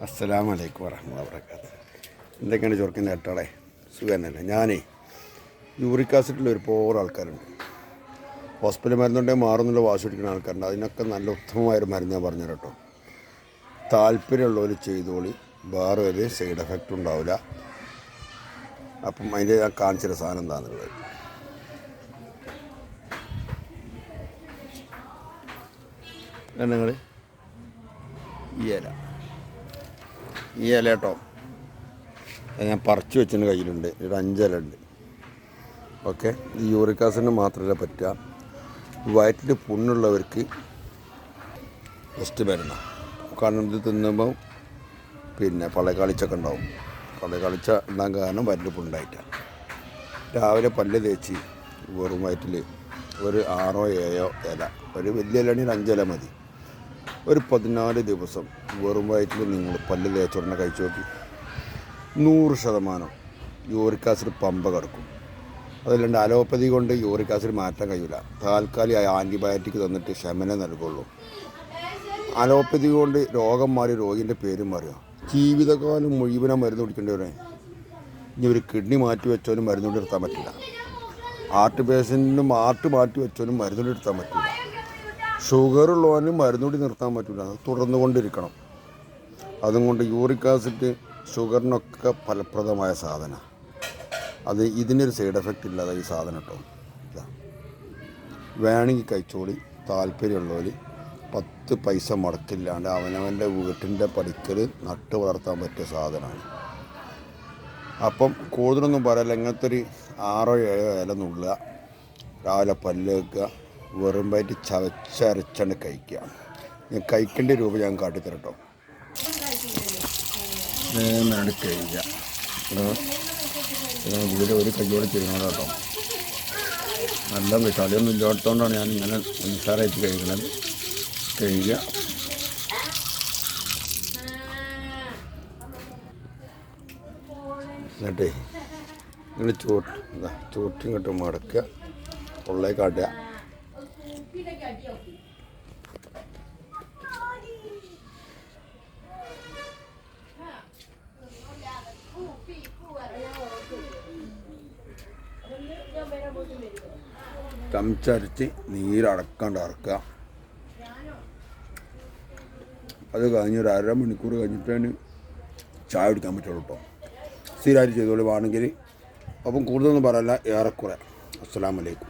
അസ്സലാമലൈക്കും വറഹ്മത്തുള്ളാഹി വബറകാതുഹു. എന്തൊക്കെയാണ് ചൊറുക്കിൻ്റെ ഏട്ടാളെ, സുഖം തന്നെയല്ലേ? ഞാനേ യൂറിക് ആസിഡിൽ ഒരുപാട് ആൾക്കാരുണ്ട്. ഹോസ്പിറ്റൽ മരുന്നുണ്ടെങ്കിൽ മാറുന്നുള്ള വാശി പിടിക്കുന്ന ആൾക്കാരുണ്ട്. അതിനൊക്കെ നല്ല ഉത്തമമായൊരു മരുന്ന് ഞാൻ പറഞ്ഞു കേട്ടോ. താല്പര്യമുള്ളവർ ചെയ്തോളി, വേറെ ഒരു സൈഡ് എഫക്റ്റ് ഉണ്ടാവില്ല. അപ്പം അതിൻ്റെ ഞാൻ കാണിച്ചിട്ട് സാധനം എന്താണെന്നുള്ളത് നിങ്ങൾ ഈ ഇല കേട്ടോ, ഞാൻ പറിച്ച് വെച്ചതിന് കയ്യിലുണ്ട്. ഒരു 5 ഇല ഉണ്ട്. ഓക്കെ, ഈ യൂറിക് ആസിഡിന് മാത്രമല്ല പറ്റുക, വയറ്റിൽ പുണ്ണുള്ളവർക്ക് ബെസ്റ്റ് മരുന്ന്. കാരണം ഇത് തിന്നുമ്പോൾ പള്ളക്കാളിച്ചൊക്കെ ഉണ്ടാവും. പള്ളക്കാളിച്ച ഉണ്ടാകാൻ കാരണം വയറ്റിൽ പുണ്ണുണ്ടായിട്ടാണ്. രാവിലെ പല്ല് തേച്ച് വെറും വയറ്റിൽ ഒരു 6 7 ഇല, ഒരു വലിയ ഇലയാണെങ്കിൽ 5 ഇല മതി. ഒരു 14 ദിവസം വെറും വയറ്റിൽ നിങ്ങൾ പല്ല് തേച്ചുടനെ കഴിച്ചു നോക്കി, 100% യൂറിക് ആസിഡ് പമ്പ കിടക്കും. അതല്ലാണ്ട് അലോപ്പതി കൊണ്ട് യൂറിക് ആസിഡ് മാറ്റാൻ കഴിയില്ല. താൽക്കാലിക ആൻറ്റിബയോട്ടിക് തന്നിട്ട് ശമനം നൽകുള്ളൂ. അലോപ്പതി കൊണ്ട് രോഗം മാറി രോഗിൻ്റെ പേരും മാറിയോ. ജീവിതകാലം മുഴുവനും മരുന്ന് കുടിക്കേണ്ടവരെ. ഇനി ഒരു കിഡ്നി മാറ്റി വെച്ചാലും മരുന്നുകൊണ്ട് നിർത്താൻ പറ്റില്ല. ഹാർട്ട് പേഷ്യൻറ്റിനും ഹാർട്ട് മാറ്റി വെച്ചാലും മരുന്നുകൊണ്ട് നിർത്താൻ പറ്റില്ല. ഷുഗറുള്ളവനും മരുന്നുകൂടി നിർത്താൻ പറ്റില്ല. അത് തുടർന്നു കൊണ്ടിരിക്കണം. അതുകൊണ്ട് യൂറിക് ആസിഡ് ഷുഗറിനൊക്കെ ഫലപ്രദമായ സാധനമാണ്. അത് ഇതിനൊരു സൈഡ് എഫക്റ്റ് ഇല്ലാതെ ഈ സാധനം കേട്ടോ. വേണമെങ്കിൽ കഴിച്ചോളി. താല്പര്യമുള്ളവർ 10 പൈസ മുടക്കില്ലാണ്ട് അവനവൻ്റെ വീട്ടിൻ്റെ പടിക്കൽ നട്ട് വളർത്താൻ പറ്റിയ സാധനമാണ്. അപ്പം കൂടുതലൊന്നും പറയല്ല. ഇങ്ങനത്തെ ഒരു 6 7 ഇല നുള്ളുക, രാവിലെ പല്ല് വെക്കുക, വെറും വയറ്റ് ചവച്ചരച്ചാണ് കഴിക്കുക. ഞാൻ കഴിക്കേണ്ട രൂപ ഞാൻ കാട്ടിത്തരാം കേട്ടോ. നേരെ കഴിക്കുക. വീട് ഒരു കയ്യോടെ ചെയ്യണം കേട്ടോ. നല്ല കളിയൊന്നും ഇല്ലാത്തതുകൊണ്ടാണ് ഞാൻ ഇങ്ങനെ നിസ്സാരമായിട്ട് കഴിക്കുന്നത്. കഴിയുക. എന്നിട്ടേ നിങ്ങൾ ചോട്ടും ഇങ്ങോട്ട് മടക്കുക, പൊള്ളേ കാട്ടുക. ചമച്ചരച്ച് നീരടക്കാണ്ട് ഇറക്കുക. അത് കഴിഞ്ഞ് ഒരു 1/2 മണിക്കൂർ കഴിഞ്ഞിട്ടാണ് ചായ കുടിക്കാൻ പറ്റുള്ളൂ കേട്ടോ. സ്ഥിരമായിട്ട് ചെയ്തോളൂ വേണമെങ്കിൽ. അപ്പം കൂടുതലൊന്നും പറയല്ല, ഏറെക്കുറെ. അസ്സലാമു അലൈക്കും.